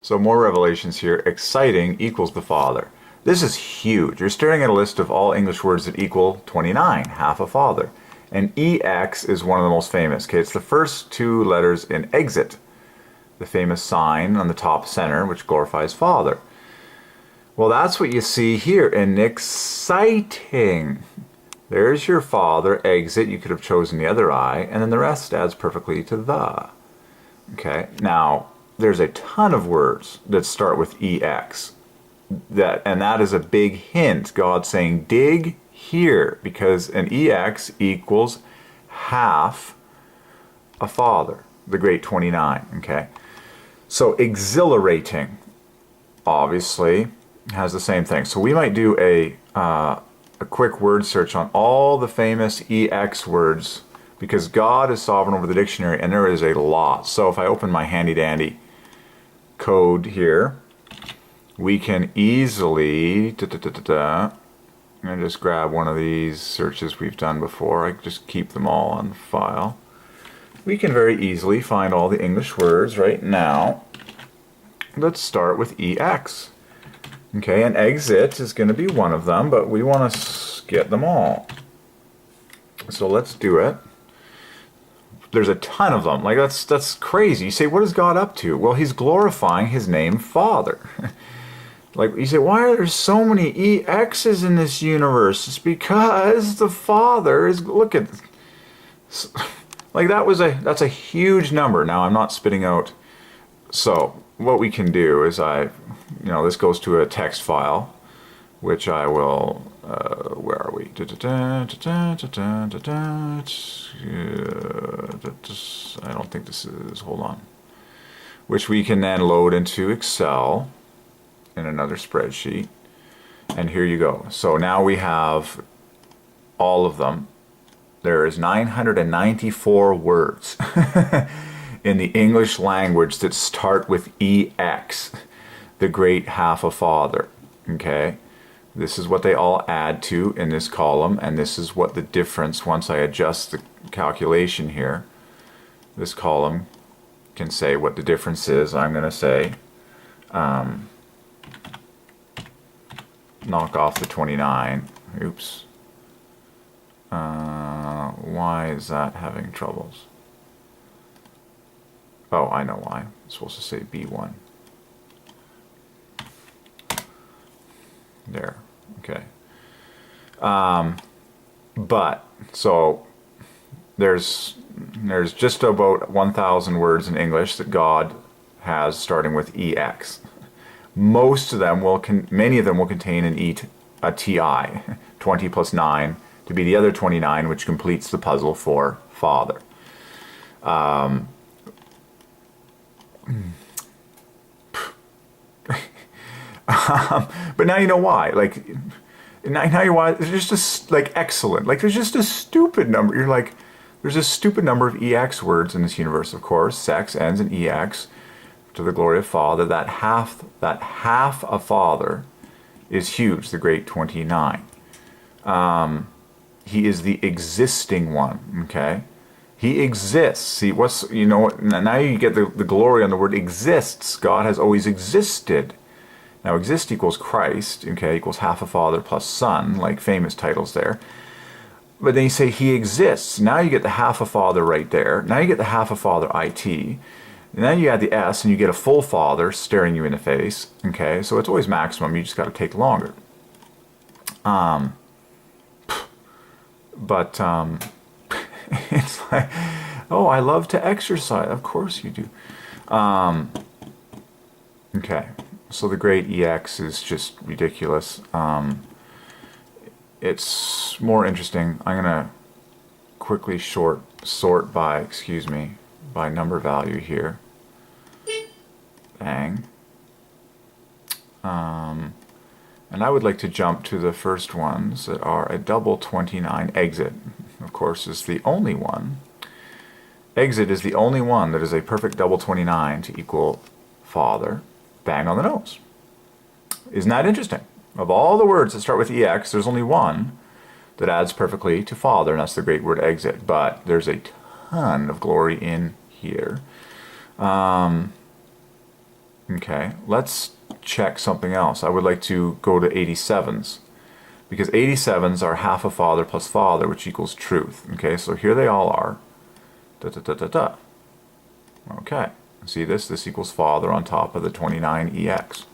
So more revelations here. Exciting equals the Father. This is huge. You're staring at a list of all English words that equal 29, half a father. And EX is one of the most famous. Okay, it's the first two letters in exit, the famous sign on the top center, which glorifies Father. Well, that's what you see here in exciting. There's your Father, exit. You could have chosen the other I, and then the rest adds perfectly to the. Okay, now there's a ton of words that start with EX. And that is a big hint. God saying, dig here, because an EX equals half a father, the great 29. Okay, so exhilarating, obviously, has the same thing. So we might do a quick word search on all the famous EX words, because God is sovereign over the dictionary, and there is a lot. So if I open my handy dandy code here, we can easily and just grab one of these searches we've done before. I just keep them all on the file. We can very easily find all the English words right now. Let's start with EX. Okay, and exit is going to be one of them, but we want to get them all. So let's do it. There's a ton of them. Like, that's crazy. You say, what is God up to? Well, he's glorifying his name Father. Like, you say, why are there so many EXs in this universe? It's because the Father is, look at, like, that's a huge number. Now, I'm not spitting out. So what we can do is this goes to a text file, which I will, where are we? I don't think this is, hold on. Which we can then load into Excel in another spreadsheet. And here you go. So now we have all of them. There is 994 words in the English language that start with EX, the great half a father. Okay? This is what they all add to in this column, and this is what the difference, once I adjust the calculation here, this column can say what the difference is. I'm going to say knock off the 29. Oops. Why is that having troubles? Oh, I know why. I'm supposed to say B1. There. Okay. But, so, there's just about 1,000 words in English that God has starting with EX. Most of them many of them will contain a TI, 20 plus 9, to be the other 29, which completes the puzzle for Father. But now you know why. Like, now you why. There's just excellent. Like, there's just a stupid number. You're like, there's a stupid number of EX words in this universe. Of course, sex ends in EX. To the glory of Father, that half a father is huge, the great 29. He is the existing one, okay? He exists. See, now you get the glory on the word exists. God has always existed. Now, exist equals Christ, okay, equals half a father plus son, like famous titles there. But then you say he exists. Now you get the half a father right there. Now you get the half a father IT. And then you add the S and you get a full father staring you in the face. Okay, so it's always maximum. You just got to take longer. It's like, oh, I love to exercise. Of course you do. Okay, so the great EX is just ridiculous. It's more interesting. I'm gonna quickly sort by number value here. Bang. And I would like to jump to the first ones that are a double 29 exit. Of course, is the only one. Exit is the only one that is a perfect double 29 to equal Father. Bang on the nose. Isn't that interesting? Of all the words that start with EX, there's only one that adds perfectly to Father, and that's the great word exit. But there's a ton of glory in here. Oh, I love to exercise. Of course you do. Okay, so the great EX is just ridiculous. It's more interesting. I'm going to quickly sort by number value here. Bang. And I would like to jump to the first ones that are a double 29 exit. Of course, is the only one that is a perfect double 29 to equal Father. That's the great word exit. But there's a ton of glory in here. Okay, let's check something else. I would like to go to 87s, because 87s are half of father plus father, which equals truth. Okay, so here they all are. Da, da, da, da, da. Okay, see this? This equals father on top of the 29EX.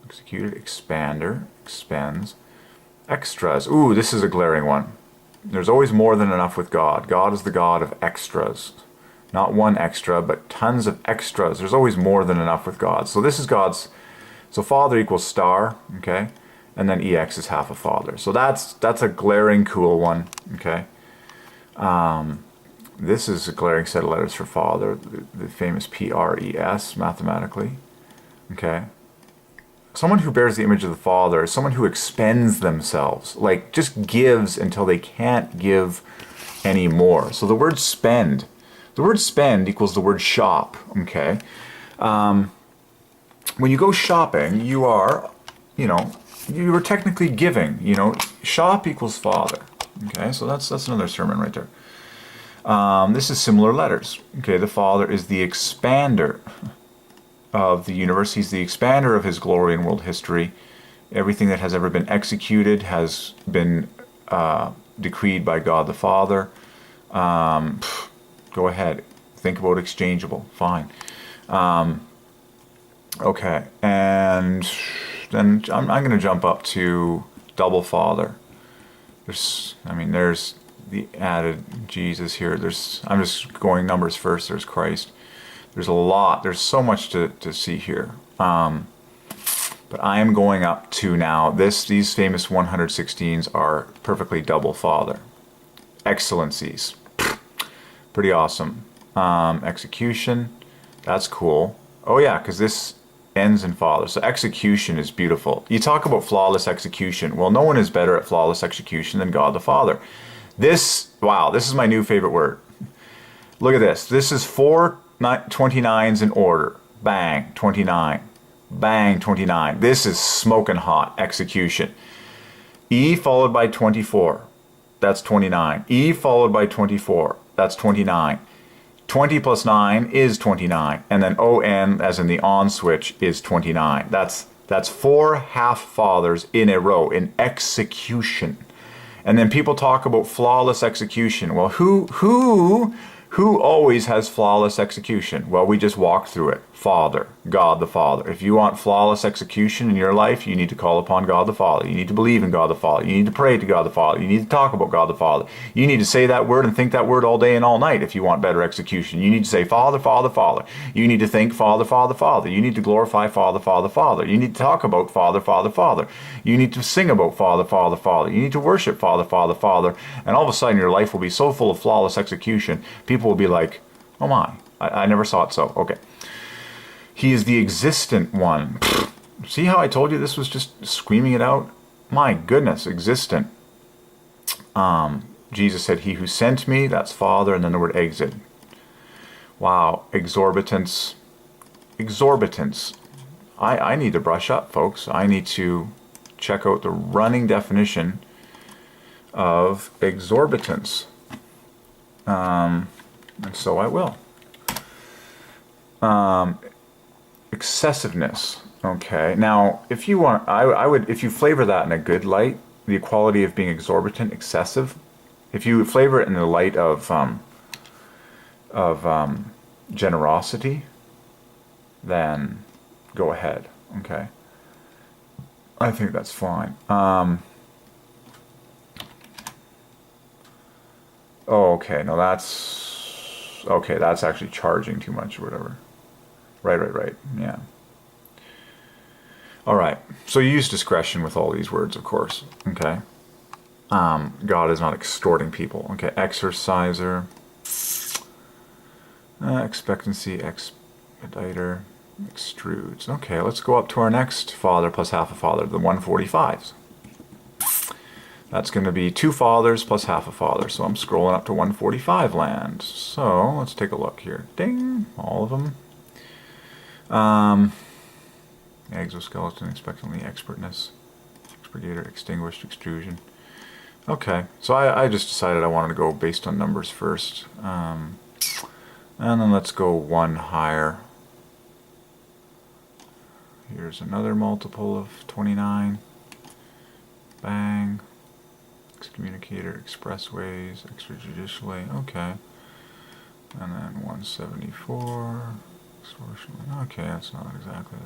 Executed, expander, expends. Extras. Ooh, this is a glaring one. There's always more than enough with God. God is the God of extras. Not one extra, but tons of extras. There's always more than enough with God. So this is God's, so father equals star, okay? And then EX is half of father. So that's a glaring cool one, okay? This is a glaring set of letters for father, the famous PRES mathematically, okay? Someone who bears the image of the Father is someone who expends themselves, like just gives until they can't give anymore. So the word spend equals the word shop, okay? When you go shopping, you are technically giving, shop equals father, okay? So that's another sermon right there. This is similar letters, okay? The Father is the expander of the universe. He's the expander of his glory in world history. Everything that has ever been executed has been decreed by God the Father. Go ahead. Think about exchangeable. Fine. Okay. And then I'm going to jump up to double Father. There's the added Jesus here. I'm just going numbers first. There's Christ. There's a lot. There's so much to see here. But I am going up to now. These famous 116s are perfectly double father. Excellencies. Pretty awesome. Execution. That's cool. Oh yeah, because this ends in father. So execution is beautiful. You talk about flawless execution. Well, no one is better at flawless execution than God the Father. This is my new favorite word. Look at this. This is 4 29s in order. Bang, 29. Bang, 29. This is smoking hot execution. E followed by 24. That's 29. E followed by 24. That's 29. 20 plus 9 is 29. And then ON, as in the on switch, is 29. That's 4 half fathers in a row in execution. And then people talk about flawless execution. Well, who always has flawless execution? Well, we just walked through it. Father, God the Father. If you want flawless execution in your life, you need to call upon God the Father. You need to believe in God the Father. You need to pray to God the Father. You need to talk about God the Father. You need to say that word and think that word all day and all night if you want better execution. You need to say Father, Father, Father. You need to think Father, Father, Father. You need to glorify Father, Father, Father. You need to talk about Father, Father, Father. You need to sing about Father, Father, Father. You need to worship Father, Father, Father. And all of a sudden your life will be so full of flawless execution, people will be like, oh my, I never saw it so. Okay. He is the existent one. See how I told you this was just screaming it out? My goodness, existent. Jesus said, he who sent me, that's Father, and then the word exit. Wow, exorbitance. Exorbitance. I need to brush up, folks. I need to check out the running definition of exorbitance. And so I will. Excessiveness. Okay. Now, if you want, I would, if you flavor that in a good light, the equality of being exorbitant, excessive. If you flavor it in the light of generosity, then go ahead. Okay. I think that's fine. Oh, okay. No, that's okay. That's actually charging too much or whatever. Right. Yeah. All right. So you use discretion with all these words, of course. Okay. God is not extorting people. Okay. Exerciser. Expectancy. Expediter. Extrudes. Okay. Let's go up to our next father plus half a father, the 145s. That's going to be 2 fathers plus half a father. So I'm scrolling up to 145 land. So let's take a look here. Ding. All of them. Exoskeleton, expectantly, expertness, expurgator, extinguished, extrusion. Okay, so I just decided I wanted to go based on numbers first. And then let's go one higher. Here's another multiple of 29. Bang. Excommunicator, expressways, extrajudicially. Okay. And then 174. Extortion. Okay, that's not exactly.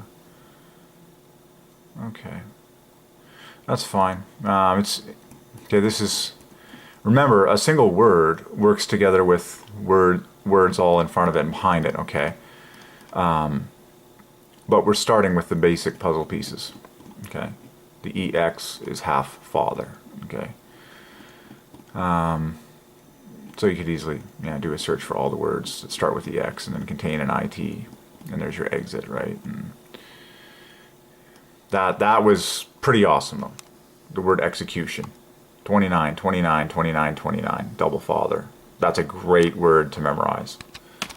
Okay. That's fine. It's okay. This is. Remember, a single word works together with words all in front of it and behind it. Okay. But we're starting with the basic puzzle pieces. Okay. The EX is half father. Okay. So you could easily do a search for all the words that start with the X and then contain an IT, and there's your exit, right? And that was pretty awesome though. The word execution. 29, 29, 29, 29, double father. That's a great word to memorize.